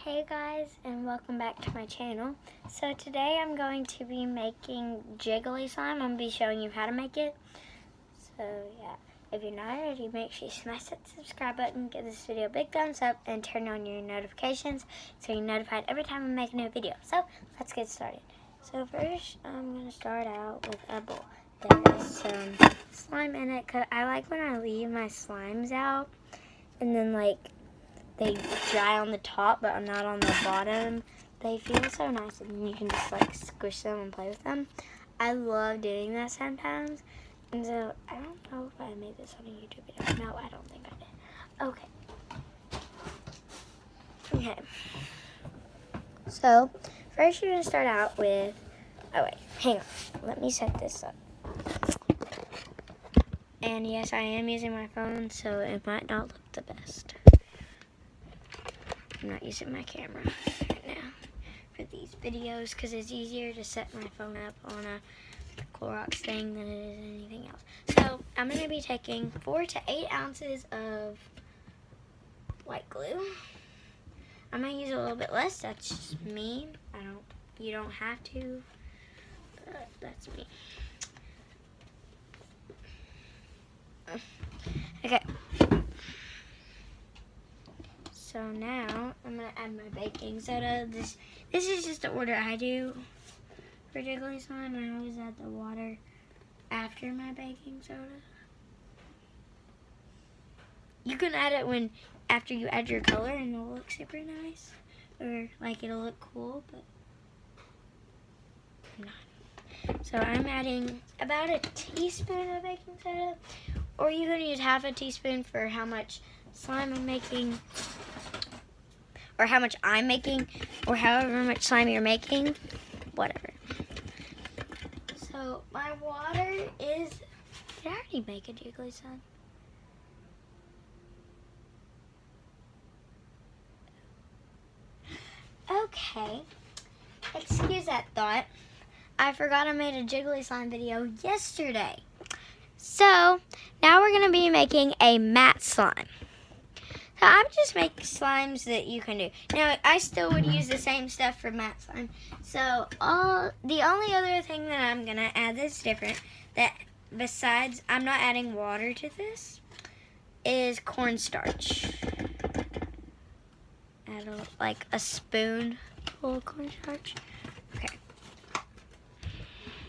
Hey guys, and welcome back to my channel. So today I'm going to be making jiggly slime. I'm going to be showing you how to make it. So yeah, if you're not already, make sure you smash that subscribe button, give this video a big thumbs up, and turn on your notifications so you're notified every time I make a new video. So let's get started. So first I'm going to start out with a bowl. There's some slime in it, because I like when I leave my slimes out and then they dry on the top but not on the bottom. They feel so nice, and you can just squish them and play with them. I love doing that sometimes. And so I don't know if I made this on a YouTube video. No, I don't think I did. Okay. So first you're gonna start out with, oh wait, hang on. Let me set this up. And yes, I am using my phone, so it might not look the best. I'm not using my camera right now for these videos because it's easier to set my phone up on a Clorox thing than it is anything else. So I'm going to be taking 4 to 8 ounces of white glue. I'm going to use a little bit less. That's just me. You don't have to, but that's me. Okay. So now I'm gonna add my baking soda. This is just the order I do for jiggly slime. I always add the water after my baking soda. You can add it after you add your color, and it'll look super nice, or it'll look cool, but I'm not. So I'm adding about a teaspoon of baking soda, or you can use half a teaspoon for how much slime I'm making, or how much I'm making, or however much slime you're making, whatever. So my water is, did I already make a jiggly slime? Okay, excuse that thought. I forgot I made a jiggly slime video yesterday. So now we're gonna be making a matte slime. So I'm just making slimes that you can do. Now, I still would use the same stuff for matte slime. So the only other thing that I'm going to add that's different, that besides I'm not adding water to this, is cornstarch. Add a spoon full of cornstarch. Okay.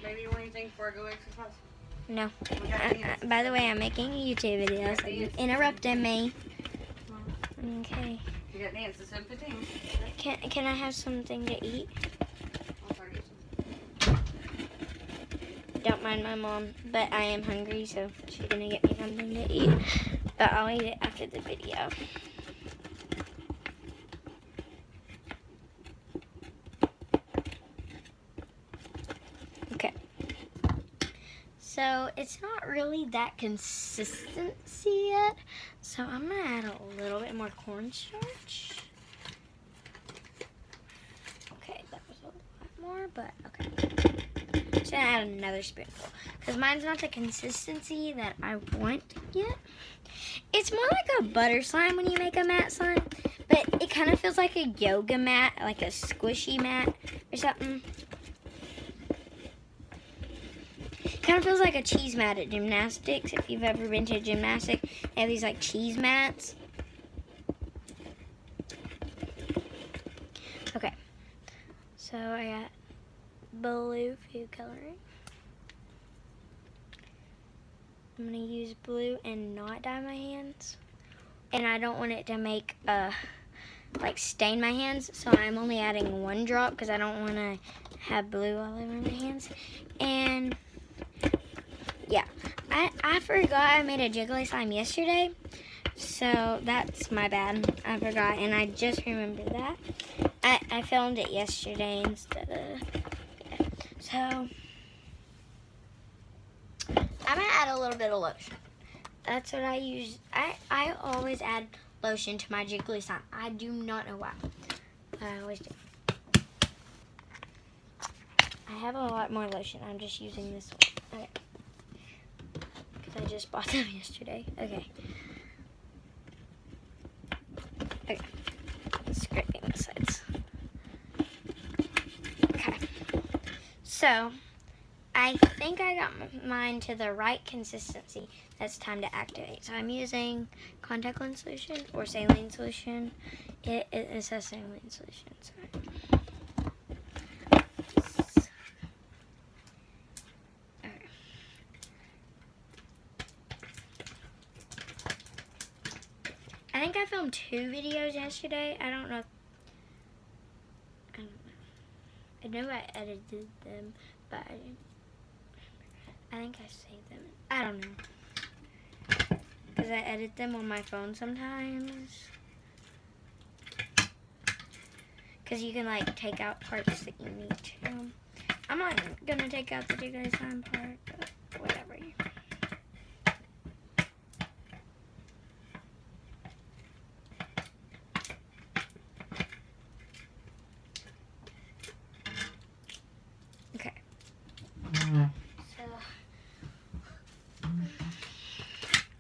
Maybe what do you think before I go exercise? No. By the way, I'm making a YouTube video, so you're interrupting me. Okay. You got dance at 7:15. Can I have something to eat? I'll start getting some. Don't mind my mom, but I am hungry, so she's gonna get me something to eat. But I'll eat it after the video. Okay. So it's not really that consistency yet, so I'm gonna add a little bit more cornstarch. Okay, that was a lot more, but okay. Just gonna add another spoonful because mine's not the consistency that I want yet. It's more like a butter slime when you make a matte slime, but it kind of feels like a yoga mat, like a squishy mat or something. Kind of feels like a cheese mat at gymnastics. If you've ever been to gymnastics, they have these cheese mats. Okay, so I got blue food coloring. I'm gonna use blue and not dye my hands, and I don't want it to make stain my hands, so I'm only adding 1 drop because I don't want to have blue all over my hands. And yeah, I forgot I made a jiggly slime yesterday, so that's my bad. I forgot, and I just remembered that. I filmed it yesterday instead of, yeah. So I'm gonna add a little bit of lotion. That's what I use. I always add lotion to my jiggly slime. I do not know why, but I always do. I have a lot more lotion. I'm just using this one. Okay. I just bought them yesterday. Okay. Okay. Scraping the sides. So, I think I got mine to the right consistency. That's time to activate. So I'm using contact lens solution or saline solution. It says saline solution. Sorry. Okay. I think I filmed 2 videos yesterday. I don't know. I know I edited them, but I didn't. I think I saved them. I don't know. Because I edit them on my phone sometimes. Because you can like take out parts that you need to. I'm not going to take out the jiggly slime part, but whatever. Okay.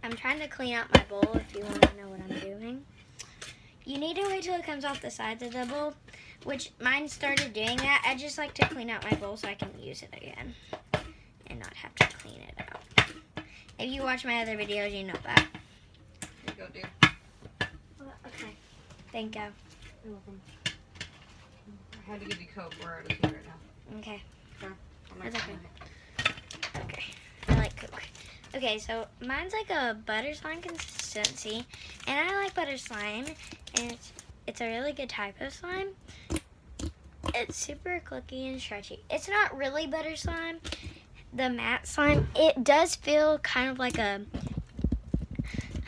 I'm trying to clean out my bowl if you want to know what I'm doing. You need to wait till it comes off the sides of the bowl, which mine started doing that. I just like to clean out my bowl so I can use it again and not have to clean it out. If you watch my other videos, you know that. Here you go, dear. Okay. Thank you. You're welcome. I had to give you Coke. We're out of tea right now. Okay. I'm That's not okay. gonna- Okay. I like Coke. Okay, so mine's like a butter slime consistency, and I like butter slime, and it's a really good type of slime. It's super clicky and stretchy. It's not really butter slime. The matte slime, it does feel kind of like a,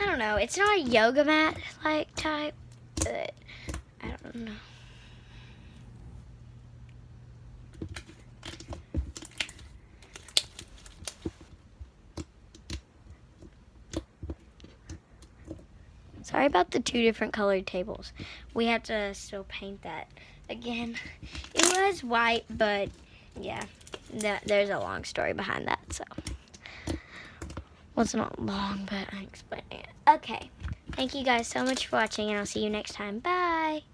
I don't know, it's not a yoga mat like type, but I don't know. Sorry about the 2 different colored tables. We have to still paint that again. It was white, but yeah, there's a long story behind that. So, well, it's not long, but I'm explaining it. Okay, thank you guys so much for watching, and I'll see you next time. Bye.